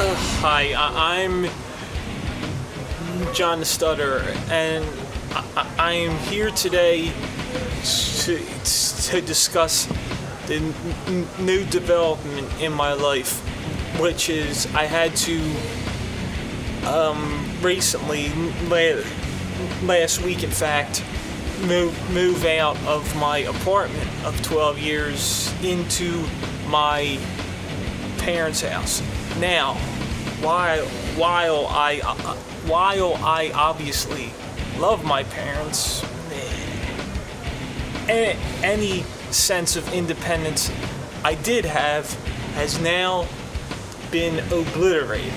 Hi, I'm John the Stutterer, and I am here today to discuss the new development in my life, which is I had to recently, last week in fact, move out of my apartment of 12 years into my parents' house. Now, while I obviously love my parents, any sense of independence I did have has now been obliterated.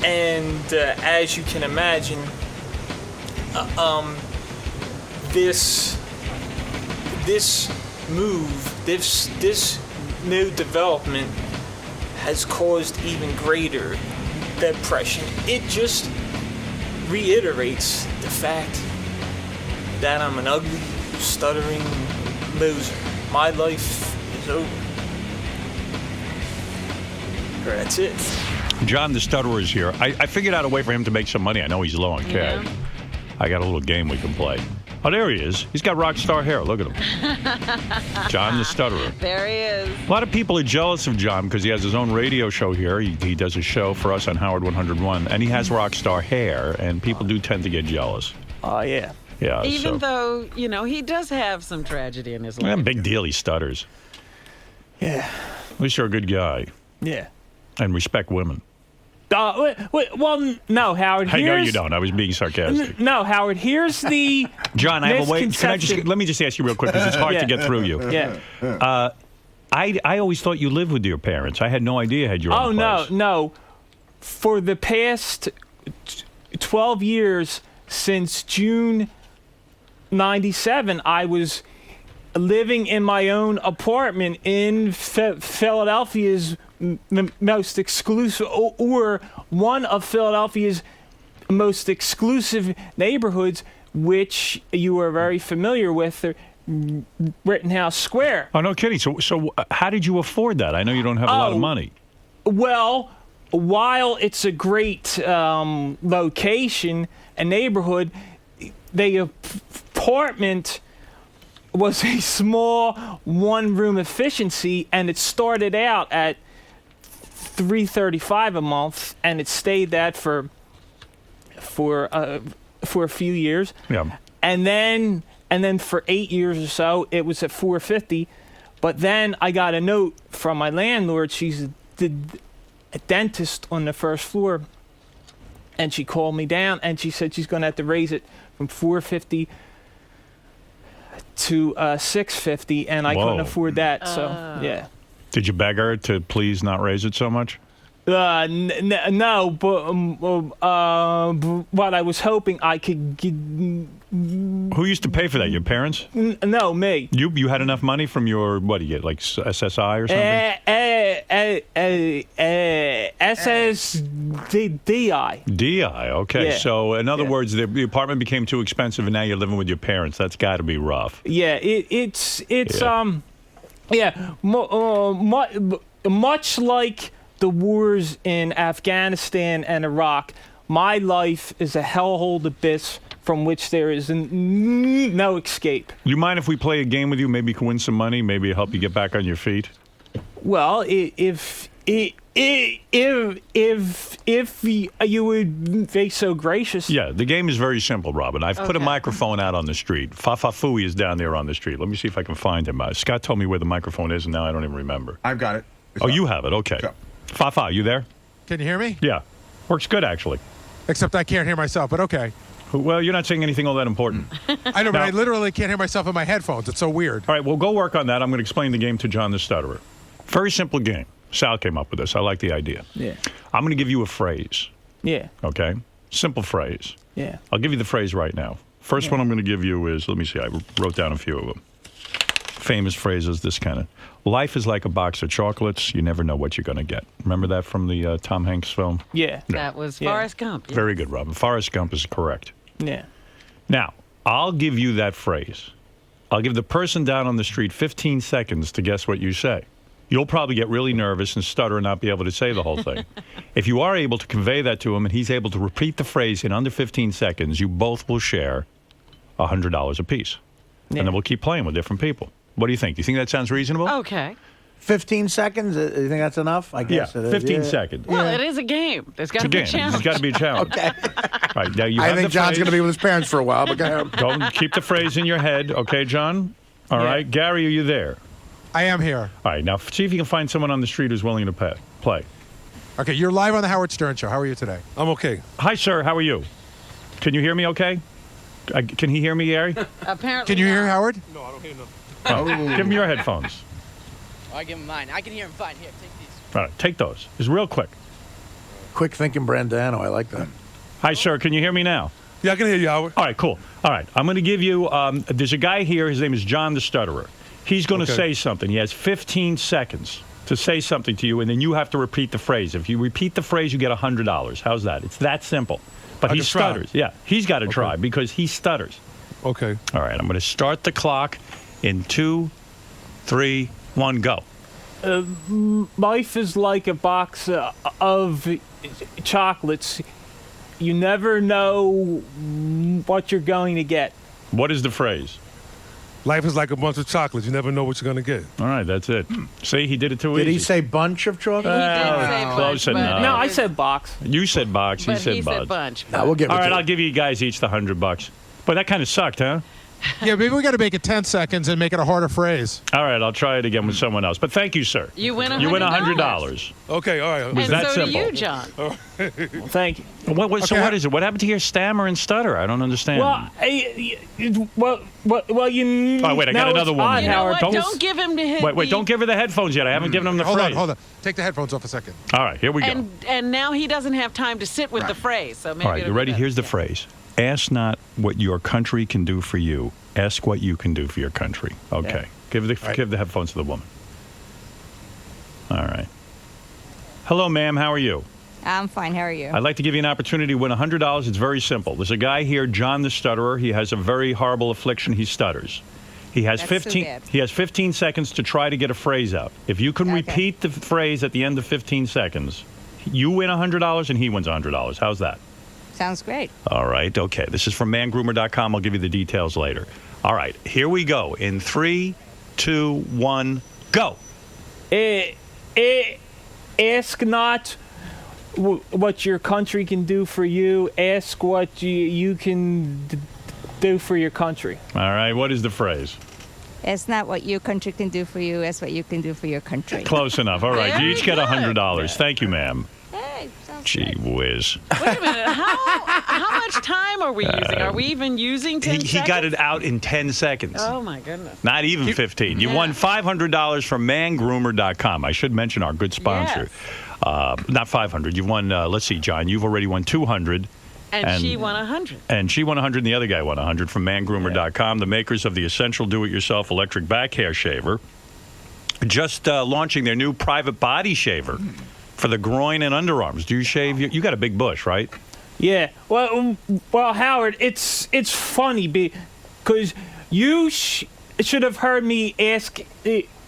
And as you can imagine, this move, this new development has caused even greater depression. It just reiterates the fact that I'm an ugly, stuttering loser. My life is over. That's it. John the Stutterer is here. I figured out a way for him to make some money. I know he's low on cash. I got a little game we can play. Oh, there he is. He's got rock star hair. Look at him. John the Stutterer. There he is. A lot of people are jealous of John because he has his own radio show here. He does a show for us on Howard 101, and he has rock star hair, and people do tend to get jealous. Oh, yeah. Yeah. Even though, he does have some tragedy in his life. Yeah, big deal. He stutters. Yeah. At least you're a good guy. Yeah. And respect women. Well, no, Howard. I know you don't. I was being sarcastic. No, Howard. Here's the John, I have a way. Let me just ask you real quick because it's hard to get through you. Yeah. I always thought you lived with your parents. I had no idea you had your own place. No. For the past 12 years, since June '97, I was living in my own apartment in Philadelphia's most exclusive, or one of Philadelphia's most exclusive neighborhoods, which you are very familiar with, Rittenhouse Square. Oh, no kidding. So how did you afford that? I know you don't have a lot of money. Well, while it's a great location and neighborhood, the apartment was a small one-room efficiency, and it started out at $335 a month, and it stayed that for a few years. Yeah. And then for 8 years or so, it was at $450. But then I got a note from my landlord. She's a dentist on the first floor, and she called me down, and she said she's going to have to raise it from $450 to $650, and I couldn't afford that. So yeah. Did you beg her to please not raise it so much? No, but what I was hoping I could get. Who used to pay for that? Your parents? No, me. You had enough money from your, what do you get, like SSI or something? SSDI. DI, okay. Yeah. So, in other words, the apartment became too expensive and now you're living with your parents. That's got to be rough. Yeah, much like the wars in Afghanistan and Iraq, my life is a hellhole abyss from which there is no escape. You mind if we play a game with you? Maybe you can win some money. Maybe help you get back on your feet. Well, if you would be so gracious. Yeah, the game is very simple, Robin. I've put a microphone out on the street. Fafa Fooey is down there on the street. Let me see if I can find him. Scott told me where the microphone is, and now I don't even remember. I've got it. You have it. Okay. Sure. Fafa, you there? Can you hear me? Yeah. Works good, actually. Except I can't hear myself, but okay. Well, you're not saying anything all that important. I know, but I literally can't hear myself in my headphones. It's so weird. All right, well, go work on that. I'm going to explain the game to John the Stutterer. Very simple game. Sal came up with this. I like the idea. Yeah. I'm going to give you a phrase. Yeah. Okay? Simple phrase. Yeah. I'll give you the phrase right now. First one I'm going to give you is, let me see, I wrote down a few of them. Famous phrases, this kind of, life is like a box of chocolates. You never know what you're going to get. Remember that from the Tom Hanks film? Yeah. That was Forrest Gump. Yeah. Very good, Robin. Forrest Gump is correct. Yeah. Now, I'll give you that phrase. I'll give the person down on the street 15 seconds to guess what you say. you'll probably get really nervous and stutter and not be able to say the whole thing. If you are able to convey that to him and he's able to repeat the phrase in under 15 seconds, you both will share $100 apiece. Yeah. And then we'll keep playing with different people. What do you think? Do you think that sounds reasonable? Okay. 15 seconds? You think that's enough? I guess it is. 15 seconds. Well, it is a game. There's got to be a challenge. There's got to be a challenge. Okay. All right, now you I have think the John's phrase. going to be with his parents for a while, but go ahead. Go and keep the phrase in your head. Okay, John? All right. Gary, are you there? I am here. All right, now see if you can find someone on the street who's willing to play. Okay, you're live on the Howard Stern Show. How are you today? I'm okay. Hi, sir. How are you? Can you hear me okay? Can he hear me, Gary? Apparently Can you hear not. Howard? No, I don't hear nothing. Oh, give him your headphones. I give him mine. I can hear him fine. Here, take these. All right, take those. Just real quick. Quick thinking Brandano. I like that. Hi, sir. Can you hear me now? Yeah, I can hear you, Howard. All right, cool. All right, I'm going to give you, there's a guy here. His name is John the Stutterer. He's going to say something. He has 15 seconds to say something to you, and then you have to repeat the phrase. If you repeat the phrase, you get $100. How's that? It's that simple. But he stutters. Yeah, he's got to try because he stutters. Okay. All right, I'm going to start the clock in 2, 3, 1, go. Life is like a box of chocolates. You never know what you're going to get. What is the phrase? Life is like a bunch of chocolates. You never know what you're going to get. All right, that's it. See, he did it too easy. Did he say bunch of chocolate? He did say close bunch, enough. but No, it I was- said box. You said box. But He said he bud. said bunch. No, we'll give it All to right, you. I'll give you guys each the $100. But that kind of sucked, huh? Yeah, maybe we got to make it 10 seconds and make it a harder phrase. All right, I'll try it again with someone else. But thank you, sir. You win $100. You win $100. Okay, all right. Was And that so simple? do you, John. Thank you. So Okay. what is it? What happened to your stammer and stutter? I don't understand. Well, you. Oh, wait, I got know another it's one. odd, You know Howard. what? Don't give him the hit. wait, don't give her the headphones yet. I haven't given him the Hold phrase. on. Take the headphones off a second. All right, here we go. And now he doesn't have time to sit with the phrase. So maybe All right, it'll you be ready? better. Here's the Yeah. phrase. Ask not what your country can do for you. Ask what you can do for your country. Okay. Give the headphones to the woman. All right. Hello, ma'am. How are you? I'm fine. How are you? I'd like to give you an opportunity to win $100. It's very simple. There's a guy here, John the Stutterer. He has a very horrible affliction. He stutters. He has That's so 15. bad. He has 15 seconds to try to get a phrase out. If you can Okay. repeat the phrase at the end of 15 seconds, you win $100 and he wins $100. How's that? Sounds great. All right. Okay. This is from mangroomer.com. I'll give you the details later. All right. Here we go. In 3, 2, 1, go. Ask not what your country can do for you. Ask what you can do for your country. All right. What is the phrase? It's not what your country can do for you. It's what you can do for your country. Close enough. All right. You Very each get good. $100. Thank you, ma'am. Hey, sounds Gee good. whiz. Wait a minute. How much time are we using? Are we even using 10 He seconds? got it out in 10 seconds. Oh, my goodness. Not even 15. You won $500 from mangroomer.com. I should mention our good sponsor. Not 500. You've won, let's see, John, you've already won 200. And she won 100. And she won 100 and the other guy won 100 from mangroomer.com, the makers of the essential do-it-yourself electric back hair shaver. Just launching their new private body shaver for the groin and underarms. Do you shave? You got a big bush, right? Yeah. Well, Howard, it's funny because you should have heard me ask.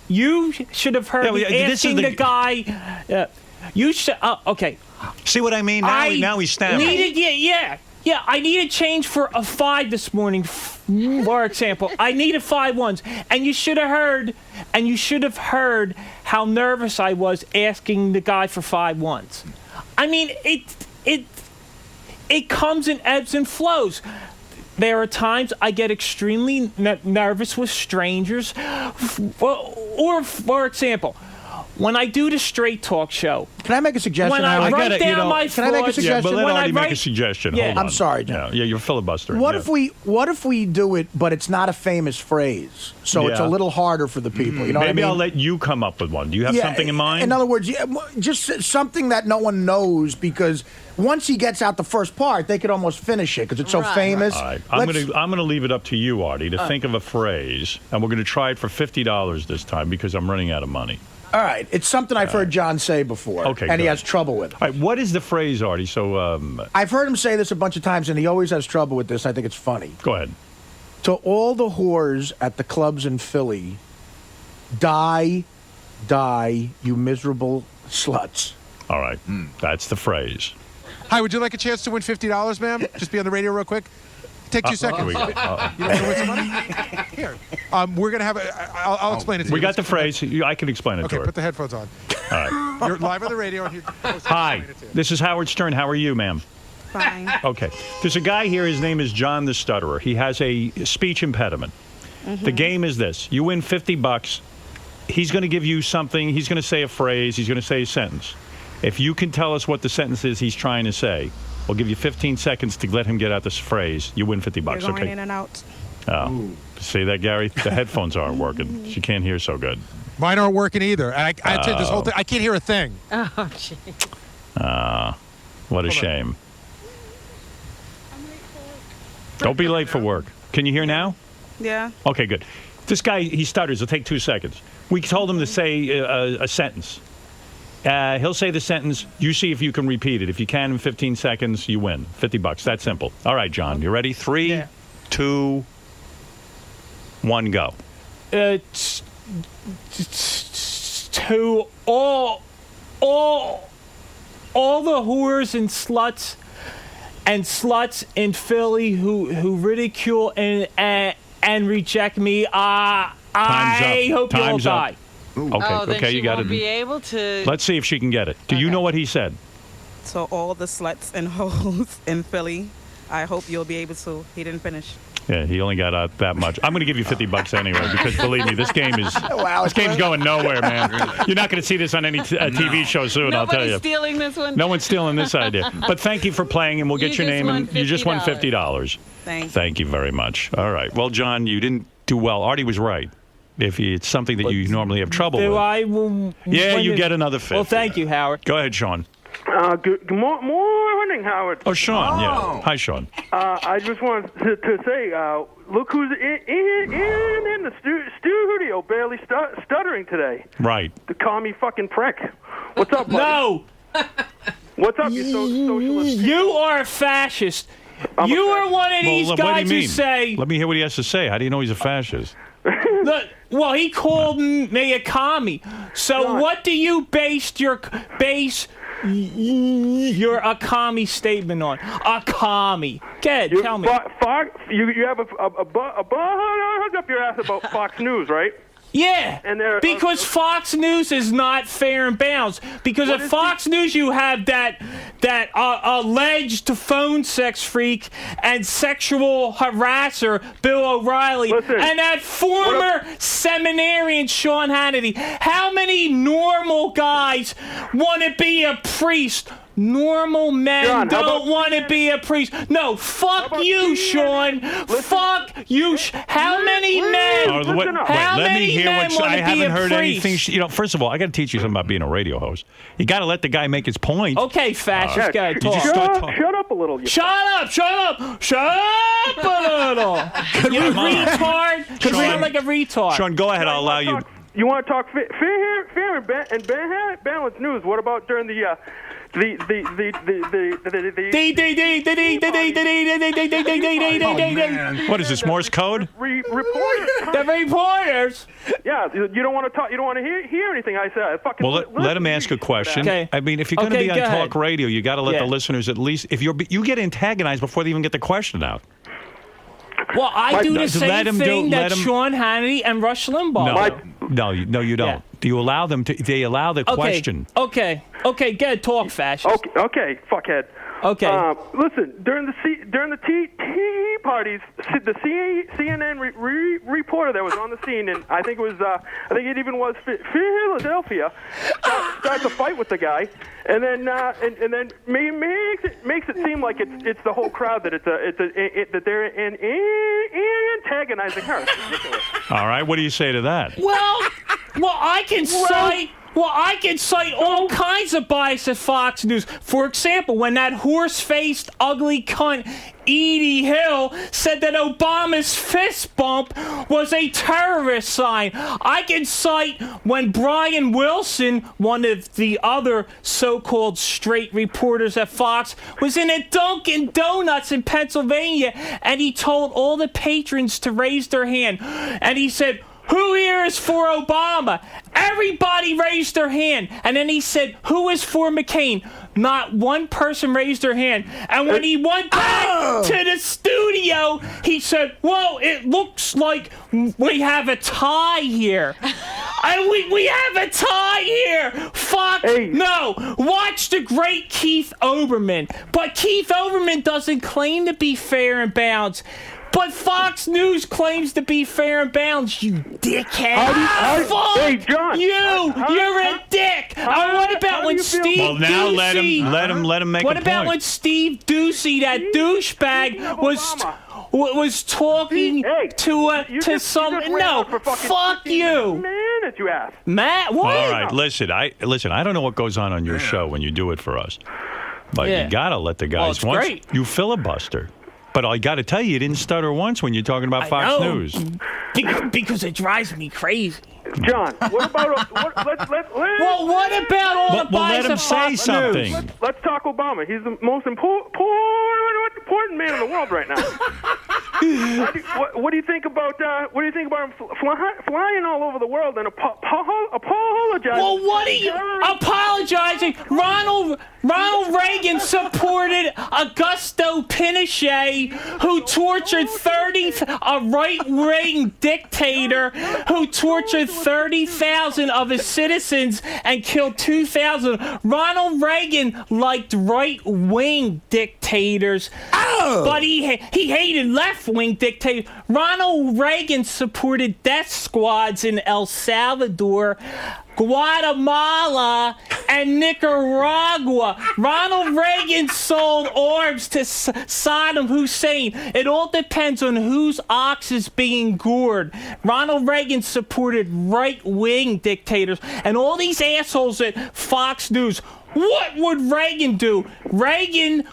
You should have heard me this is asking the guy. You should. Okay. See what I mean? Now he's stammering. Yeah. I needed change for a 5 this morning. For example, I needed 5 ones, and you should have heard. And you should have heard how nervous I was asking the guy for 5 ones. I mean, it comes in ebbs and flows. There are times I get extremely nervous with strangers. Or, for example, when I do the Straight Talk show. Can I make a suggestion? When I Howard? write down my Can I make a thoughts. suggestion? Yeah, but let when Artie I make a write- suggestion. Yeah. Hold on. I'm sorry, John. Yeah, you're filibustering. What Yeah. if we do it, but it's not a famous phrase, so it's a Yeah. little harder for the people. You know Maybe what I I'll mean? let you come up with one. Do you have something in mind? In other words, just something that no one knows, because once he gets out the first part, they could almost finish it because it's so Right. famous. All right. Let's- I'm gonna leave it up to you, Artie, to think of a phrase, and we're gonna try it for $50 this time because I'm running out of money. All right, it's something I've heard John say before, Okay, and he good. has trouble with. All right, what is the phrase, Artie? So I've heard him say this a bunch of times, and he always has trouble with this. I think it's funny. go ahead. To all the whores at the clubs in Philly, die die, you miserable sluts. All right. That's the phrase. Hi, would you like a chance to win $50, ma'am? Just be on the radio real quick. Take 2 seconds. You don't want to win some money? Here. We're going to have I'll explain it to you. We got the phrase. I can explain it to Okay, her. put the headphones on. All right. You're live on the radio. And Hi. This is Howard Stern. How are you, ma'am? Fine. Okay. There's a guy here. His name is John the Stutterer. He has a speech impediment. The game is this. You win $50. He's going to give you something. He's going to say a phrase. He's going to say a sentence. If you can tell us what the sentence is he's trying to say, we'll give you 15 seconds to let him get out this phrase. You win $50. You're going okay. in and out. Oh. See that, Gary? The headphones aren't working. She can't hear so good. Mine aren't working either. And I tell you, this whole thing, I can't hear a thing. Oh, jeez. What a shame. Don't be late for work. Can you hear now? Yeah. Okay, good. This guy, he stutters. It'll take 2 seconds. We told him to say a sentence. He'll say the sentence. You see if you can repeat it. If you can in 15 seconds, you win. $50. That simple. All right, John. You ready? 3, 2, 1, go. To all the whores and sluts in Philly who ridicule and reject me, I hope you all die. Then Okay, she you got won't it. be able to. Let's see if she can get it. Do you know what he said? So all the sluts and hoes in Philly, I hope you'll be able to. He didn't finish. Yeah, he only got out that much. I'm going to give you $50 anyway because believe me, this game is this game's going nowhere, man. You're not going to see this on any TV show soon. I'll tell you. Nobody's stealing this one. No one's stealing this idea. But thank you for playing, and we'll get You your just name. won And you just won $50. $50. Thanks. Thank you very much. All right. Well, John, you didn't do well. Artie was right. If it's something that you normally have trouble with. Yeah, you get another 50. Well, thank you, Howard. Go ahead, Sean. Good morning, Howard. Oh, Sean. Yeah. Hi, Sean. I just wanted to say, look who's in the studio, barely stuttering today. Right. The commie fucking prick. What's up, buddy? No. What's up, you socialist? You are a fascist. You are one of these what do you guys who mean? say. Let me hear what he has to say. How do you know he's a fascist? Well, he called me a commie. So what do you base your a commie statement on? A commie. Get it, tell me. You have a hung up your ass about Fox News, right? Yeah, and because Fox News is not fair and balanced. Because at Fox News you have that alleged phone sex freak and sexual harasser Bill O'Reilly, and that former seminarian Sean Hannity. How many normal guys want to be a priest? Normal men John, don't want to be a priest. No, fuck you, Sean. Fuck you. How many men? Let me hear what I haven't heard anything. First of all, I got to teach you something about being a radio host. You got to let the guy make his point. Okay, fascist guy, talk. Shut up a little. Shut up a little. You retard. You sound like a retard. Sean, go ahead. I'll allow you. You want to talk fair and balanced news? What about during the What is this, Morse code? The reporters. Yeah, you don't want to talk. You don't want to hear anything I say. Well, let him ask a question. Okay. I mean, if you're going to be on talk radio, you got to let the listeners at least. If you get antagonized before they even get the question out. Well, I do the same thing that Sean Hannity and Rush Limbaugh. No, you don't. Yeah. Do you allow them to? They allow the question. Okay, get talk, fascist. Okay, fuckkhead. Okay. Listen, during the tea parties, the CNN reporter that was on the scene, and I think it even was Philadelphia, starts a fight with the guy, and then makes it seem like it's the whole crowd that that they're antagonizing her. It's ridiculous. All right, what do you say to that? Well, I can cite all kinds of bias at Fox News. For example, when that horse-faced, ugly cunt Edie Hill said that Obama's fist bump was a terrorist sign. I can cite when Brian Wilson, one of the other so-called straight reporters at Fox, was in a Dunkin' Donuts in Pennsylvania, and he told all the patrons to raise their hand. And he said, who here is for Obama? Everybody raised their hand. And then he said, who is for McCain? Not one person raised their hand. And when he went back to the studio, he said, well, it looks like we have a tie here. We have a tie here. Fuck no. Watch the great Keith Olbermann. But Keith Olbermann doesn't claim to be fair and balanced. But Fox News claims to be fair and balanced, you dickhead. Fuck hey, John. You're a dick. What about when Steve Well, now Ducey, let him make a point. What about when Steve Ducey, that douchebag, was talking to some? No, fuck you. Minutes, you ass. Matt, what? All right, listen. I don't know what goes on your show when you do it for us, but you gotta let the guys. It's great. You filibuster. But I got to tell you didn't stutter once when you're talking about Fox News. Because it drives me crazy. John, what about what about all the let him say something. Let's talk Obama. He's the most important man in the world right now. What do you think about him flying all over the world and apologizing? Well, what are you apologizing? Ronald Reagan supported Augusto Pinochet, who tortured a right-wing dictator who tortured 30,000 of his citizens and killed 2,000. Ronald Reagan liked right-wing dictators, but he hated left-wing dictators. Ronald Reagan supported death squads in El Salvador, Guatemala, and Nicaragua. Ronald Reagan sold arms to Saddam Hussein. It all depends on whose ox is being gored. Ronald Reagan supported right-wing dictators. And all these assholes at Fox News, what would Reagan do? Reagan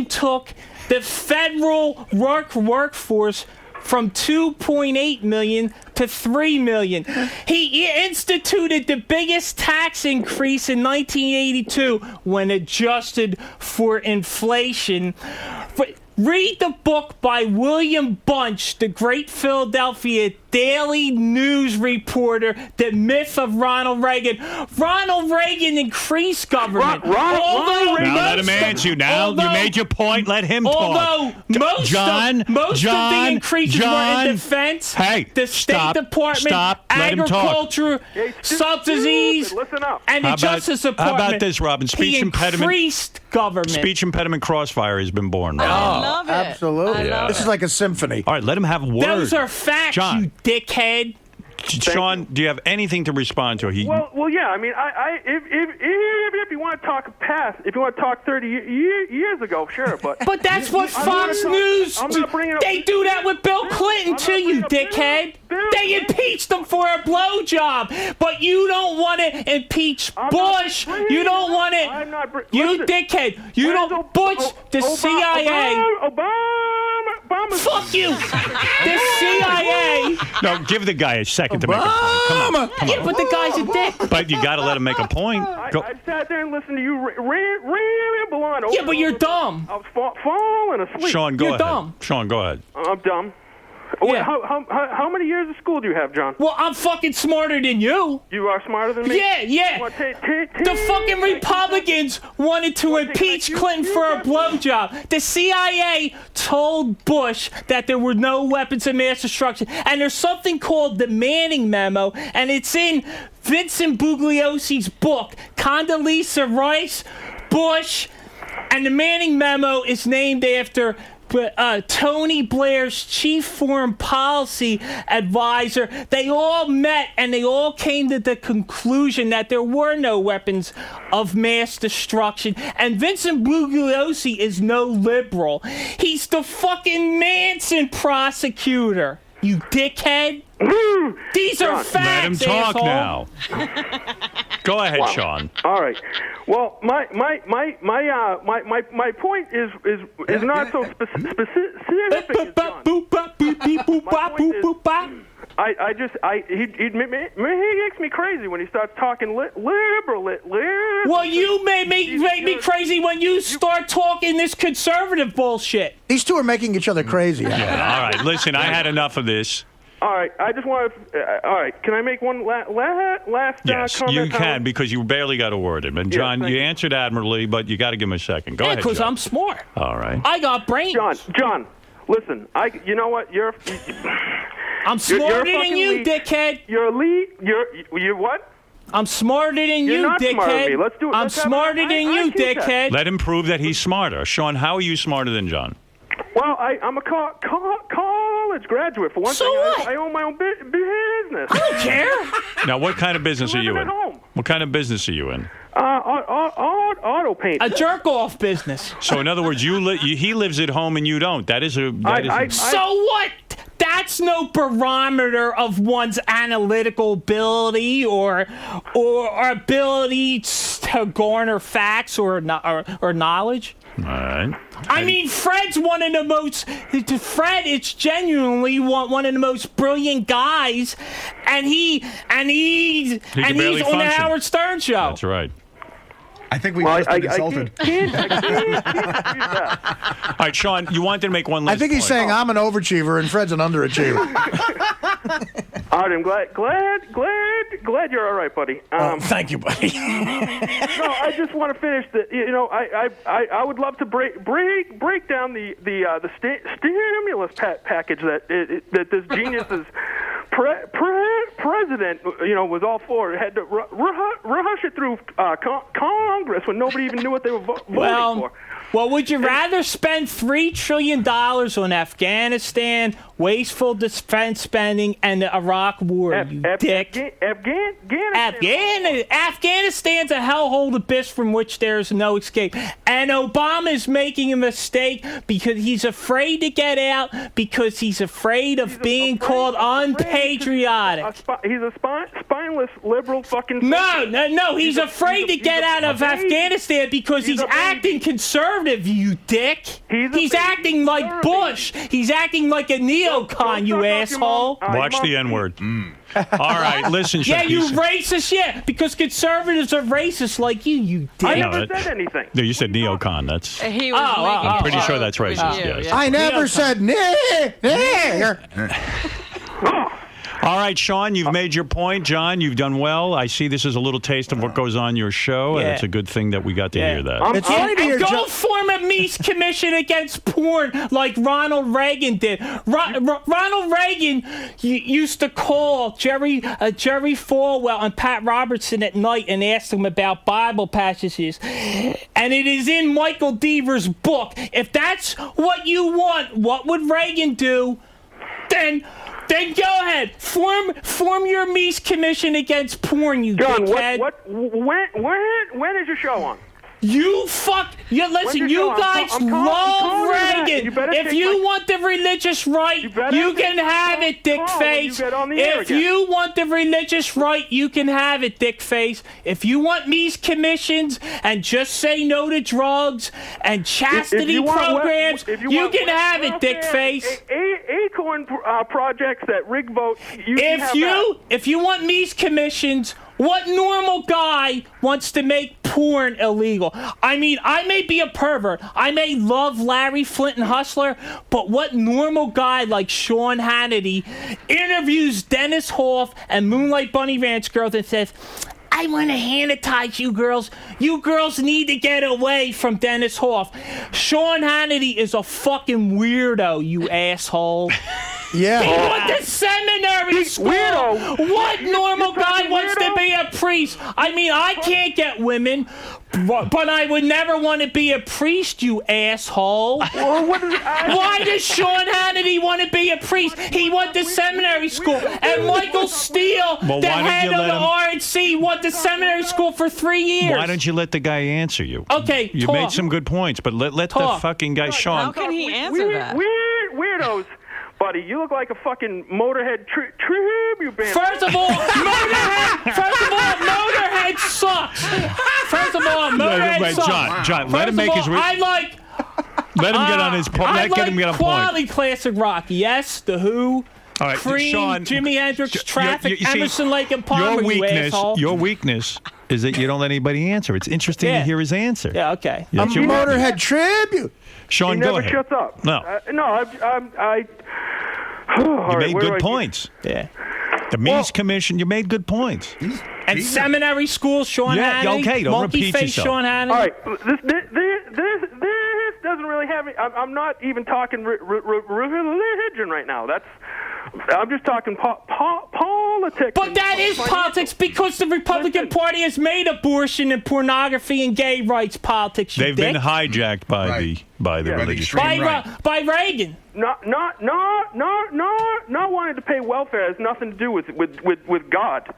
took the federal workforce from 2.8 million to 3 million. He instituted the biggest tax increase in 1982 when adjusted for inflation. Read the book by William Bunch, the great Philadelphia Daily News reporter, The Myth of Ronald Reagan. Ronald Reagan increased government. Now let him answer you. Now you made your point. Let him talk. Although most of the increases were in defense, the State Department, agriculture, subsidies, and the Justice Department. How about this, Robin? Speech impediment. Increased government. Speech impediment crossfire has been born. Right? I love it. Absolutely. This is like a symphony. All right, let him have words. Those are facts, John. you dickhead. Sean, do you have anything to respond to? Well, yeah. I mean, if you want to talk past, if you want to talk 30 years ago, sure, but that's what Fox News. They do that with Bill Clinton too, you dickhead. They impeached him for a blowjob, but you don't want to impeach Bush. You don't want it. You dickhead. You don't. Bush, the CIA. Obama. Fuck you. The CIA. No, give the guy a second to make a point. Come on. Yeah, but the guy's a dick. But you got to let him make a point. I sat there and listened to you ramble on. Yeah, but you're dumb. I was falling asleep. Sean, go ahead. Dumb. Sean, go ahead. I'm dumb. Yeah. How many years of school do you have, John? Well, I'm fucking smarter than you. You are smarter than me? Yeah. The fucking Republicans wanted to impeach Clinton for a blowjob. The CIA told Bush that there were no weapons of mass destruction. And there's something called the Manning Memo, and it's in Vincent Bugliosi's book, Condoleezza Rice, Bush, and the Manning Memo is named after Tony Blair's chief foreign policy advisor. They all met and they all came to the conclusion that there were no weapons of mass destruction. And Vincent Bugliosi is no liberal. He's the fucking Manson prosecutor. You dickhead. These are facts. Let him talk asshole. now. Go ahead, Sean. All right. Well, my point is not so specific. He makes me crazy when he starts talking liberal. Well, you make me crazy when you start talking this conservative bullshit. These two are making each other crazy. Yeah. All right. Listen, I had enough of this. All right, I just want to. All right, can I make one last Yes, comment? you can, because you barely got a word in. And John, you answered admirably, but you got to give him a second. Go ahead, because John. I'm smart. All right. I got brains. John, listen. You know what? I'm smarter than you, dickhead. You're elite. You're what? I'm smarter than you, not dickhead. smarter than me. Let's do it. I'm Let's have smarter an than you, IQ test. dickhead. Let him prove that he's smarter. Sean, how are you smarter than John? Well, I'm a college graduate. For one So thing, what? I own my own business. I don't care. Now, what kind of business are you in? at home. What kind of business are you in? Auto paint. A jerk-off business. So, in other words, he lives at home and you don't. That is a. So what? That's no barometer of one's analytical ability or ability to garner facts or knowledge. All right. I mean, Fred's one of the most. Fred is genuinely one of the most brilliant guys, and he's on the Howard Stern show. That's right. I think we just been insulted. All right, Sean, you wanted to make one last I think he's saying I'm an overachiever and Fred's an underachiever. All right, I'm glad you're all right, buddy. Thank you, buddy. No, I just want to finish I would love to break down the stimulus package that this genius's president was all for. It had to rush it through Congress when nobody even knew what they were voting for. Well, would you rather spend $3 trillion on Afghanistan, wasteful defense spending, and the Iraq War, you dick? Afghanistan's a hellhole abyss from which there's no escape. And Obama's making a mistake because he's afraid to get out because he's afraid of being called unpatriotic. He's a spineless liberal fucking... No, he's afraid to get out of Afghanistan because he's acting conservative, you dick. He's acting like Bush. He's acting like a neocon, you asshole. Watch the N-word. All right, listen, Yeah, you racist, because conservatives are racist like you dick. I never said anything. No, you said neocon. That's. He was I'm pretty sure that's racist, yes. I never said All right, Sean, you've made your point. John, you've done well. I see this is a little taste of what goes on your show, and it's a good thing that we got to hear that. Go form a Meese Commission against porn like Ronald Reagan did. Ronald Reagan used to call Jerry Falwell and Pat Robertson at night and ask them about Bible passages. And it is in Michael Deaver's book. If that's what you want, what would Reagan do? Then go ahead. Form your Meese Commission against porn, you dickhead. When is your show on? Listen, you guys love Reagan. If you want the religious right, you can have it, dick face. If you want the religious right, you can have it, dick face. If you want Meese commissions and just say no to drugs and chastity programs, you can have it, dick face. Acorn projects that rig votes. If you want Meese commissions, what normal guy wants to make porn illegal? I mean, I may be a pervert. I may love Larry Flint and Hustler, but what normal guy like Sean Hannity interviews Dennis Hoff and Moonlight Bunny Ranch girls and says, I want to sanitize you girls. You girls need to get away from Dennis Hoff. Sean Hannity is a fucking weirdo, you asshole. Yeah. He went to seminary school. Weirdo. What normal guy wants to be a priest? I mean, I can't get women, but I would never want to be a priest, you asshole. Why does Sean Hannity want to be a priest? He went to seminary school. And Michael Steele, the head of the RNC, went to seminary school for 3 years. Why don't you let the guy answer you? Okay, you made some good points, but let the fucking guy, Sean. How can he answer that? Weirdos. Buddy, you look like a fucking Motorhead tribute band. First of all, Motorhead sucks. First of all, Motorhead sucks. John, let him make his. Let him get on his point. Let him get on point. Quality classic rock. Yes, The Who. All right, Cream, Sean, Jimi Hendrix, Traffic, Emerson, Lake and Palmer. Your weakness is that you don't let anybody answer. It's interesting to hear his answer. Yeah, okay. A Motorhead tribute. Sean, he go never ahead. shuts up. No. I You made good points. Yeah. The Mies Commission, you made good points. And seminary school, Sean Yeah, Hannity. okay, don't repeat Monkey-face yourself. Sean Hannity. All right, this doesn't really have me. I'm not even talking religion right now. I'm just talking politics. But that is politics because the Republican Party has made abortion and pornography and gay rights politics. They've been hijacked by the religious by Reagan. Not wanting to pay welfare has nothing to do with God.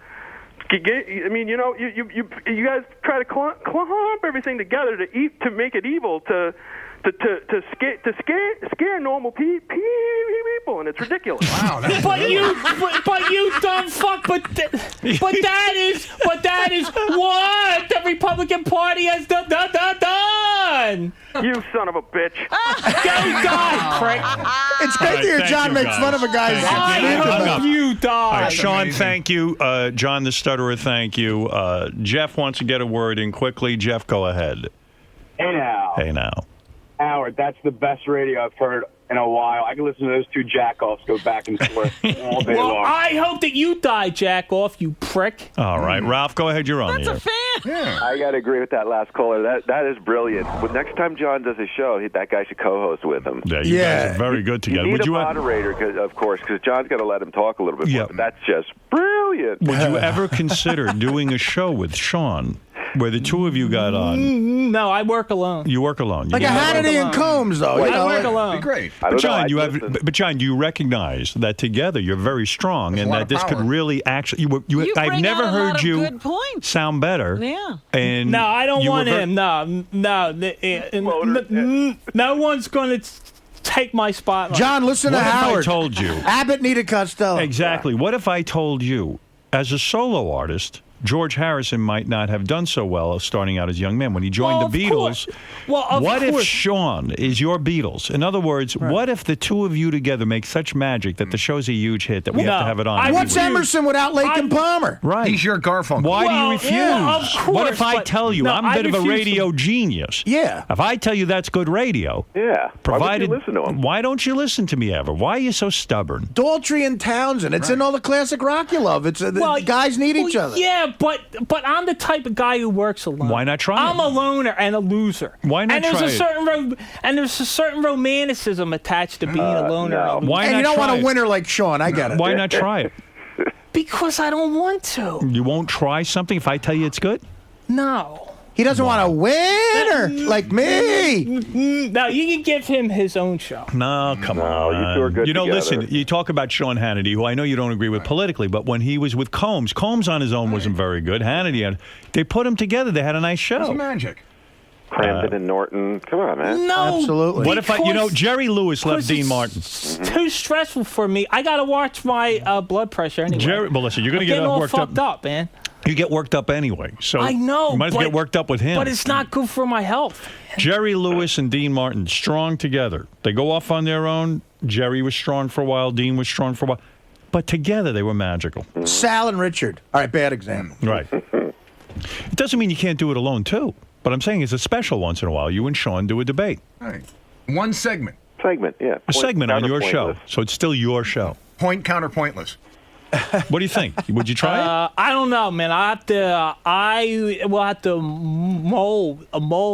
I mean, you know, you guys try to clump everything together to make it evil to scare normal people, and it's ridiculous. Wow, but you dumb fuck. But that is what the Republican Party has done. You son of a bitch! Go die, prick! It's great to hear John make fun of a guy's. I hope you die. All right, Sean, thank you. John the Stutterer, thank you. Jeff wants to get a word in quickly. Jeff, go ahead. Hey now. Hey now. Howard, that's the best radio I've heard in a while. I can listen to those two jack-offs go back and forth all day long. I hope that you die, jack-off, you prick. All right, Ralph, go ahead. You're on the air. That's a fan. Yeah. I got to agree with that last caller. That is brilliant. But next time John does a show, that guy should co-host with him. Yeah, you guys are very good together. You need Would a you moderator, of course, because John's got to let him talk a little bit more. But that's just brilliant. Would you ever consider doing a show with Sean where the two of you got on? No, I work alone. You work alone. Like a Hannity and Combs, though. I work alone. Be great. But John, but John, you recognize that together you're very strong, and that this could really actually. I've never heard you sound better. Yeah. And no, I don't want him. No, no one's going to take my spotlight. John, listen to Howard. What if I told you? Abbott needed Costello. Exactly. What if I told you, as a solo artist, George Harrison might not have done so well starting out as a young man when he joined the Beatles. What if Sean is your Beatles? In other words, what if the two of you together make such magic that the show's a huge hit that we have to have it on? What's Emerson without Lake and Palmer? Right. He's your Garfunkel. Why do you refuse? Yeah, of course, what if I tell you I'm a bit of a radio genius? Yeah. If I tell you that's good radio, provided, why would you listen to him? Why don't you listen to me ever? Why are you so stubborn? Daltrey and Townsend. It's in all the classic rock you love. It's the guys need each other. Yeah, but I'm the type of guy who works alone. Why not try I'm a loner and a loser. Why not try it? There's a certain romanticism attached to being a loner. No. Why and not you don't try want it? a winner like Sean. I get it. Why not try it? Because I don't want to. You won't try something if I tell you it's good? No. He doesn't want a winner like me. No, you can give him his own show. No, come on. You two are good together. Listen, you talk about Sean Hannity, who I know you don't agree with politically, but when he was with Combs on his own wasn't very good. Hannity, they put him together. They had a nice show. It's magic. Cramden and Norton. Come on, man. No. Absolutely. What if Jerry Lewis left Dean Martin? It's too stressful for me. I got to watch my blood pressure anyway. Well, listen, you're going to get all worked fucked up, man. You get worked up anyway. So I know. You might as well get worked up with him. But it's not good for my health. Jerry Lewis and Dean Martin, strong together. They go off on their own. Jerry was strong for a while. Dean was strong for a while. But together they were magical. Sal and Richard. All right, bad example. Right. It doesn't mean you can't do it alone, too. But I'm saying it's a special once in a while. You and Sean do a debate. Right. One segment. Yeah. A segment on your show. So it's still your show. Point, counter, pointless. What do you think? Would you try it? I don't know, man. I will have to mold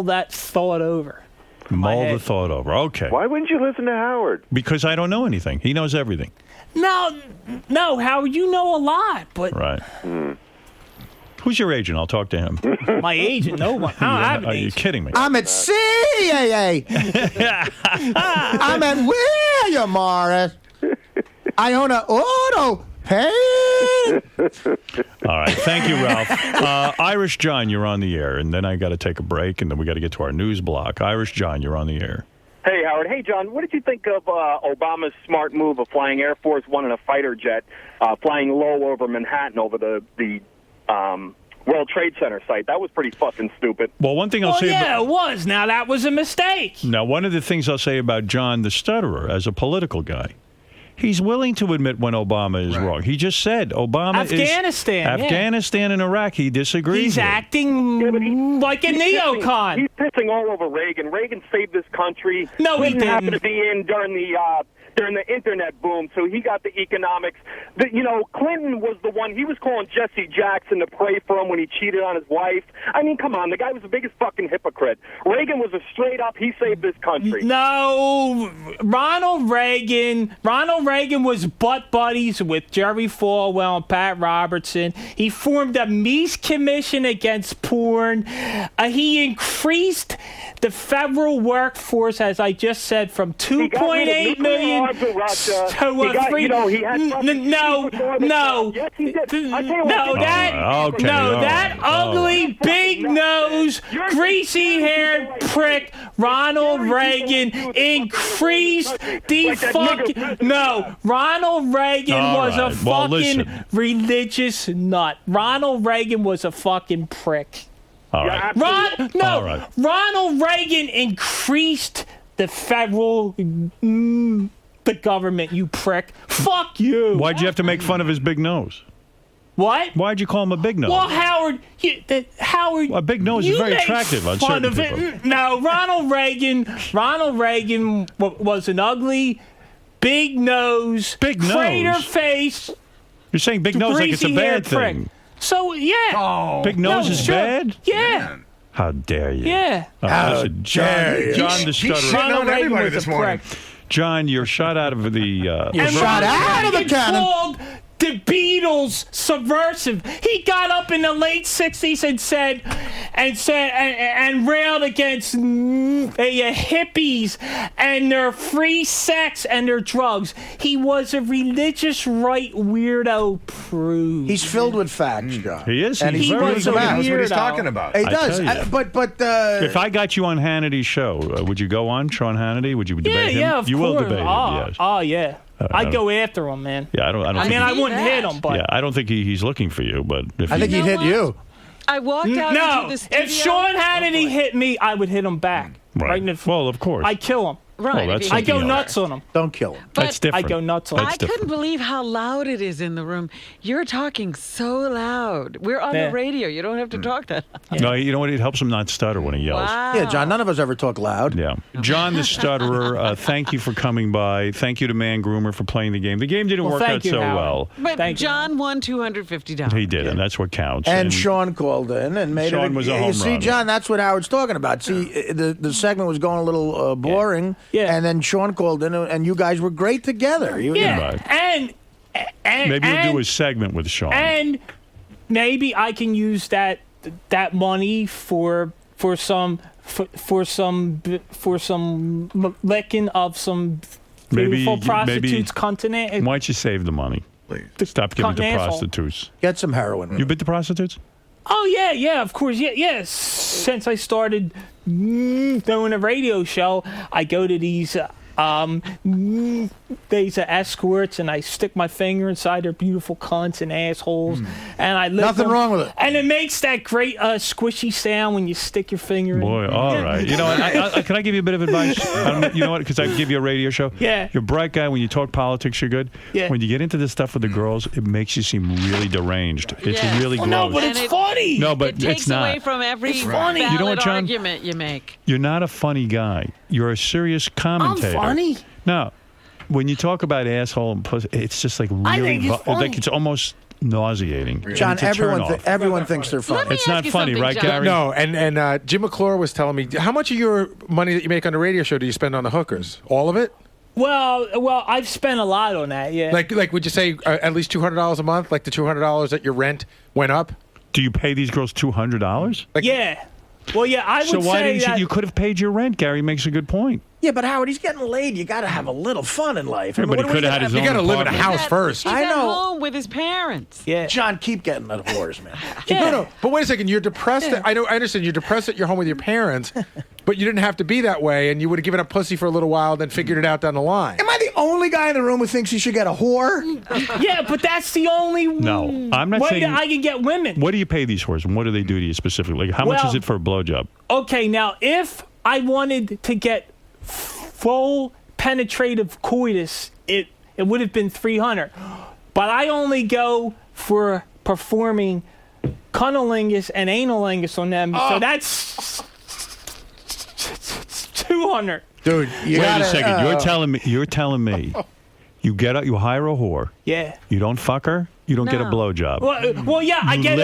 that thought over. Mull the thought over. Okay. Why wouldn't you listen to Howard? Because I don't know anything. He knows everything. No, Howard, you know a lot, but right. Who's your agent? I'll talk to him. My agent? No one. I don't have an Are you agent. kidding me? I'm at CAA. I'm at William Morris. I own an auto paint. All right. Thank you, Ralph. Irish John, you're on the air. And then I got to take a break, and then we got to get to our news block. Irish John, you're on the air. Hey, Howard. Hey, John. What did you think of Obama's smart move of flying Air Force One in a fighter jet, flying low over Manhattan over the World Trade Center site? That was pretty fucking stupid. Well, one thing I'll say it was. Now, that was a mistake. Now, one of the things I'll say about John the Stutterer as a political guy, He's willing to admit when Obama is wrong. He just said Obama Afghanistan and Iraq. He disagrees. He's acting like a neocon. He's pissing all over Reagan. Reagan saved this country. No, he didn't happen didn't. to be in during the internet boom, so he got the economics. Clinton was the one. He was calling Jesse Jackson to pray for him when he cheated on his wife. I mean, come on, the guy was the biggest fucking hypocrite. Reagan was a straight up. He saved this country. No, Ronald Reagan was butt buddies with Jerry Falwell and Pat Robertson. He formed a Mies Commission against porn. He increased the federal workforce, as I just said, from 2.8 million to 3. That ugly, big-nosed, greasy-haired prick, Ronald Reagan, increased the fucking... No, Ronald Reagan was a fucking religious nut. Ronald Reagan was a fucking prick. All right. Ronald Reagan increased the federal... the government, you prick. Fuck you. Why'd you have to make fun of his big nose? What? Why'd you call him a big nose? Well, Howard, a big nose is very attractive on fun certain of people. it. No, Ronald Reagan was an ugly, big nose, crater face. You're saying big nose like it's a bad thing. Prick. So yeah. Big nose is bad? Yeah. Man. How dare you? Yeah. How dare you? John the Stutterer. Ronald Reagan was this morning. John, you're shot out of the... You're shot out of the cannon. Called the Beatles subversive. He got up in the late 60s and railed against hippies and their free sex and their drugs. He was a religious right weirdo prude. He's filled with facts, John. He is. And he knows what he's talking about. He does. But if I got you on Hannity's show, would you go on Sean Hannity? Would you debate him? Yeah, of you course. Will debate him. Yes. Oh, yeah. I'd go after him, man. Yeah, I don't. I wouldn't hit him, but I don't think he's looking for you. But if I think he'd hit you. I walked out into the studio. If Sean Hannity hit me, I would hit him back. Right. Well, of course. I'd kill him. Right. Well, I go nuts on him. Don't kill him. That's different. I go nuts on him. I couldn't believe how loud it is in the room. You're talking so loud. We're on the radio. You don't have to talk that loud. No, you know what? It helps him not stutter when he yells. Wow. Yeah, John, none of us ever talk loud. Yeah. John the Stutterer, thank you for coming by. Thank you to Man Groomer for playing the game. The game didn't work out so well. But John won $250. He did, and that's what counts. And Sean called in and made Sean was a home You see, run. John, that's what Howard's talking about. See, the segment was going a little boring. Yeah. And then Sean called in, and you guys were great together. And maybe we'll do a segment with Sean. And maybe I can use that money for some licking of some beautiful prostitutes continent. Why don't you save the money? Please. Stop giving to prostitutes. Get some heroin. You been to prostitutes? Oh, yeah, of course. Yeah. Since I started doing a radio show, I go to these escorts, and I stick my finger inside their beautiful cunts and assholes, and I lick Nothing them, wrong with it. And it makes that great squishy sound when you stick your finger in. Boy, all right. You know what? Can I give you a bit of advice? You know what? Because I give you a radio show. Yeah. You're a bright guy. When you talk politics, you're good. Yeah. When you get into this stuff with the girls, it makes you seem really deranged. It's really gross. No, but it's funny. No, but it takes it's not. away from every funny. valid You know what, John? argument you make. You're not a funny guy. You're a serious commentator. I'm funny. No. When you talk about asshole and pussy, it's just like I really, think it's funny. like it's almost nauseating. John, It's a turn off. everyone thinks they're funny. It's not funny, right, Gary? No, and Jim McClure was telling me, how much of your money that you make on the radio show do you spend on the hookers? All of it? Well, I've spent a lot on that, yeah. Like, would you say at least $200 a month? Like the $200 that your rent went up? Do you pay these girls $200? Yeah. Well, yeah, I would So why say didn't that... you could have paid your rent? Gary makes a good point. Yeah, but Howard, he's getting laid. You got to have a little fun in life. Yeah, but he could have had his own You got to live in a apartment. house first. He's I at know. home with his parents. Yeah. John, keep getting that whores, man. No. But wait a second. You're depressed. I understand. You're depressed that you're home with your parents, but you didn't have to be that way, and you would have given up pussy for a little while, then figured it out down the line. Am I the only guy in the room who thinks he should get a whore? Yeah, but that's the only No, I'm not way saying. that I can get women. What do you pay these whores, and what do they do to you specifically? Like, how much Well- is it for a blowjob? Okay, now, if I wanted to get full penetrative coitus, it would have been $300. But I only go for performing cunnilingus and analingus on them, so that's $200. Dude, wait a second. You're telling me you hire a whore. Yeah. You don't fuck her. You don't get a blowjob. Well, yeah, I get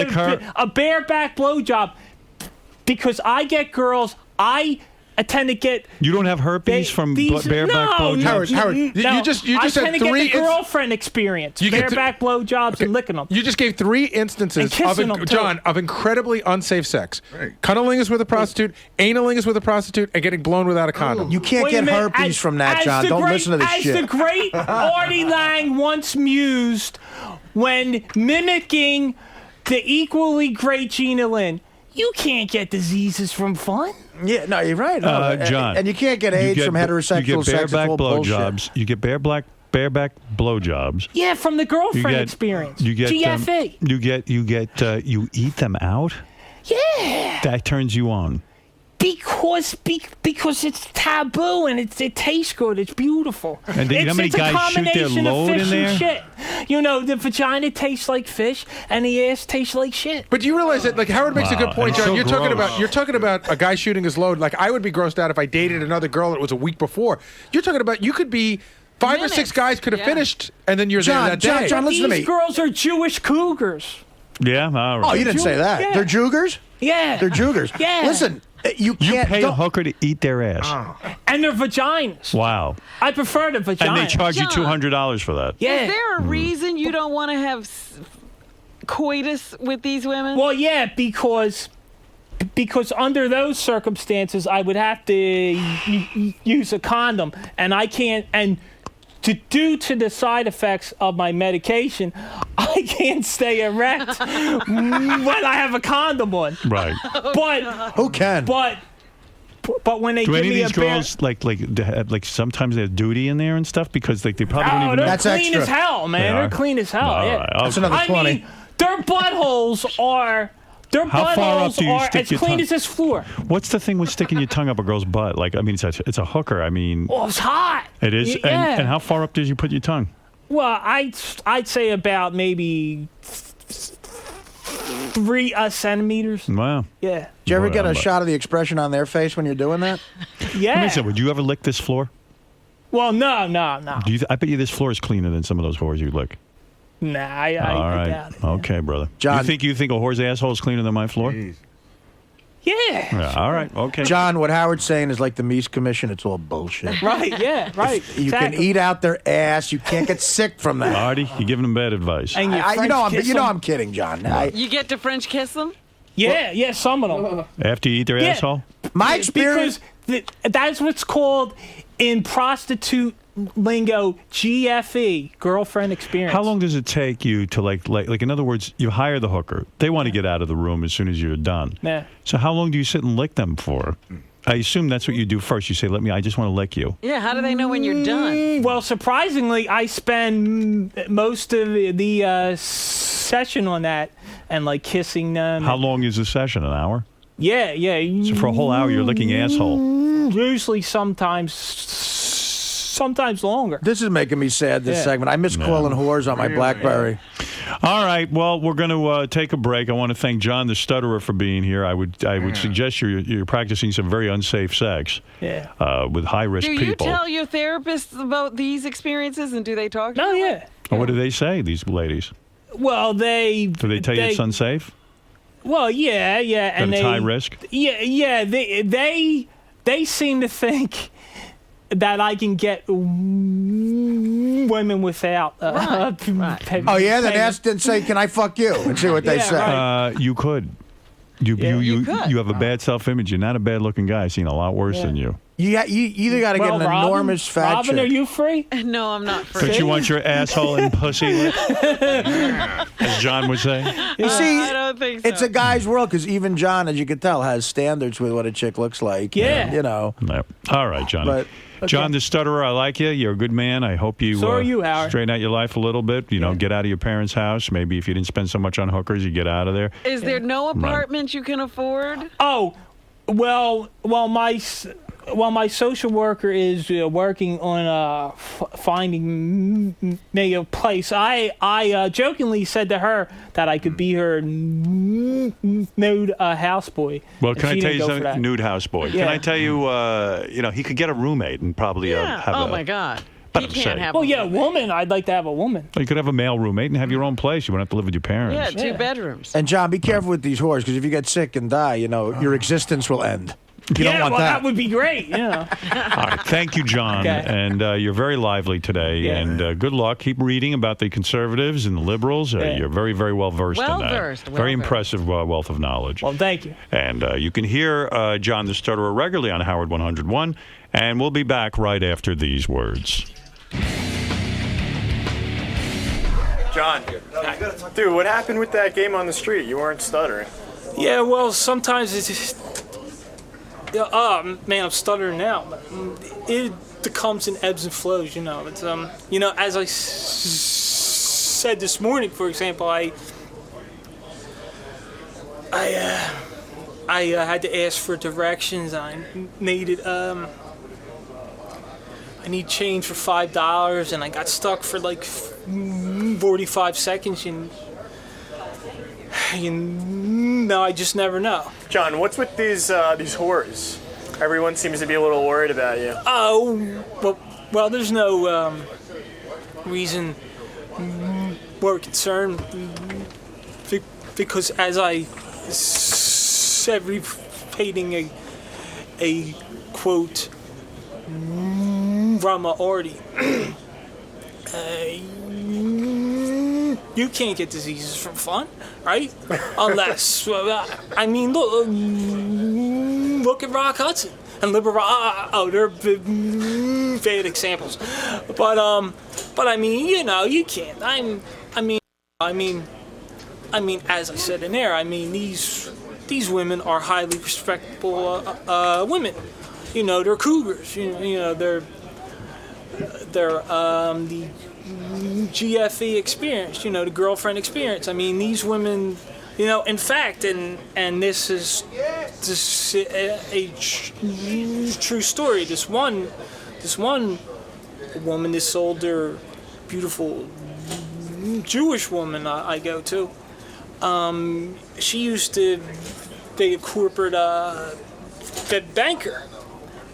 a bareback blowjob because I get girls. I tend to get. You don't have herpes from bareback blowjobs? Howard, you just I said tend to three. get the girlfriend experience. Bareback blowjobs and licking them. You just gave 3 instances of incredibly unsafe sex. Right. Cunnilingus with a prostitute, analingus with a prostitute, and getting blown without a condom. You can't get herpes from that, John. Don't listen to this shit. As the great Artie Lang once mused when mimicking the equally great Gina Lynn, you can't get diseases from fun. Yeah, no, you're right. John. And you can't get AIDS from heterosexual sex. You get bareback blowjobs. You get bareback blowjobs. Yeah, from the girlfriend experience. You get GFE. You eat them out. Yeah. That turns you on. Because it's taboo and it tastes good. It's beautiful. And you know how many guys shoot their load in there? Shit. You know, the vagina tastes like fish and the ass tastes like shit. But do you realize that, like, Howard makes a good point, John. You're talking about a guy shooting his load. Like, I would be grossed out if I dated another girl that was a week before. You're talking about you could be 5 or 6 guys could have finished, and then you're there that day. John, listen to me. These girls are Jewish cougars. Yeah, all right. Oh, you didn't say that. Yeah. They're Jugers? Yeah. They're Jugers. Yeah. Listen, you pay a hooker to eat their ass. And their vaginas. Wow. I prefer the vagina. And they charge you $200 for that. Yeah. Is there a reason you don't want to have coitus with these women? Well, yeah, because under those circumstances, I would have to use a condom, and I can't. And due to the side effects of my medication, I can't stay erect when I have a condom on. Right. But who can? But when they do give any me of these girls like sometimes they have duty in there and stuff because like they probably don't even know. They're clean as hell, man. They're clean as hell. All Yeah. right. That's another 20. I mean, their buttholes are. How far up do you stick as your clean tongue? as this floor. What's the thing with sticking your tongue up a girl's butt? Like, I mean, it's a hooker. I mean, Oh, it's hot. it is. Yeah. And how far up did you put your tongue? Well, I'd say about maybe 3 centimeters. Wow. Yeah. Did you ever get a shot of the expression on their face when you're doing that? Yeah. Let me say, would you ever lick this floor? Well, no. I bet you this floor is cleaner than some of those whores you lick. Nah, I doubt it. Okay, brother. John, you think a whore's asshole is cleaner than my floor? Yeah. All right. Okay. John, what Howard's saying is like the Mies Commission. It's all bullshit. Right. Yeah. Right. You can eat out their ass. You can't get sick from that. Artie, you're giving them bad advice. And I'm kidding, John. You get to French kiss them? Yeah. Some of them. After you eat their asshole? My experience. Because that's what's called in prostitute lingo GFE, girlfriend experience. How long does it take you to like in other words, you hire the hooker. They want to get out of the room as soon as you're done. Yeah. So how long do you sit and lick them for? I assume that's what you do first. You say, I just want to lick you. Yeah, how do they know when you're done? Well, surprisingly, I spend most of the session on that and like kissing them. How long is the session? An hour? Yeah. So for a whole hour you're licking asshole. Usually sometimes longer. This is making me sad, this segment. I miss calling whores on my BlackBerry. All right. Well, we're going to take a break. I want to thank John the Stutterer for being here. I would suggest you're practicing some very unsafe sex with high-risk people. Do you tell your therapists about these experiences, and do they talk to you? Yeah. What do they say, these ladies? Well, do they tell you it's unsafe? Well, yeah. That it's high risk? Yeah. They seem to think that I can get women without. Right. Oh yeah, then say, "Can I fuck you?" and see what they say. Right. You could. You have a bad self-image. You're not a bad-looking guy. I've seen a lot worse than you. You either got to get an enormous fat Robin, chick. are you free? No, I'm not free. Don't you want your asshole and pussy licked? As John would say. You see, I don't think so. it's a guy's world because even John, as you can tell, has standards with what a chick looks like. Yeah. And, you know. Yep. All right, Johnny. But, John the Stutterer, I like you. You're a good man. I hope you, so are you, Howard. Straighten out your life a little bit. You know, get out of your parents' house. Maybe if you didn't spend so much on hookers, you get out of there. Is there no apartment you can afford? Oh, well, my social worker is working on finding me a place. I jokingly said to her that I could be her nude houseboy. Well, can I tell you something? Nude houseboy. Yeah. Can I tell you? He could get a roommate and probably have Oh my God. He can't have. Well, yeah, a woman. I'd like to have a woman. You could have a male roommate and have your own place. You wouldn't have to live with your parents. Yeah, 2 bedrooms. And John, be careful with these whores because if you get sick and die, your existence will end. You don't want that. That would be great. Yeah. All right. Thank you, John. Okay. And you're very lively today. Yeah. And good luck. Keep reading about the conservatives and the liberals. You're very, very well versed in that. Well-versed. Very impressive wealth of knowledge. Well, thank you. And you can hear John the Stutterer regularly on Howard 101. And we'll be back right after these words. John, dude, what happened with that game on the street? You weren't stuttering. Yeah, well, sometimes it's just... man, I'm stuttering now. But it comes in ebbs and flows, It's, as I said this morning, for example, I had to ask for directions. I needed... I need change for $5, and I got stuck for like 45 seconds, and I just never know. John, what's with these whores? Everyone seems to be a little worried about you. Oh, well, there's no reason we're concerned because, as I said, repeating a quote from Artie, you can't get diseases from fun, right? Unless, look at Rock Hudson and Liberal. They're bad examples, but I mean, you can't. I mean, as I said in there, these women are highly respectable women. They're cougars. They're the GFE experience. The girlfriend experience. These women. In fact, and this is a true story. This one woman, this older, beautiful Jewish woman I go to. She used to be a corporate banker.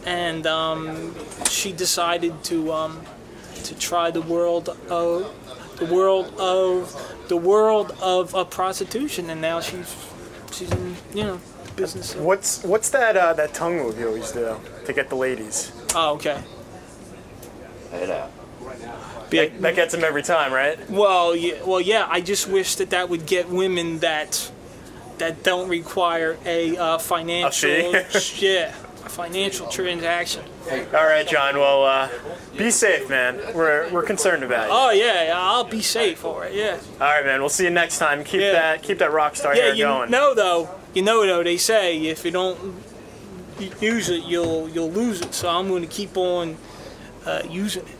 And she decided to try the world of prostitution, and now she's in business. What's that tongue move you always do to get the ladies? Oh, okay. That gets them every time, right? Well, yeah. I just wish that would get women that don't require a financial a financial transaction. All right, John. Well, be safe, man. We're concerned about you. Oh yeah, I'll be safe. All right, yeah. All right, man. We'll see you next time. Keep that rock star hair going. Though, they say if you don't use it, you'll lose it. So I'm going to keep on using it.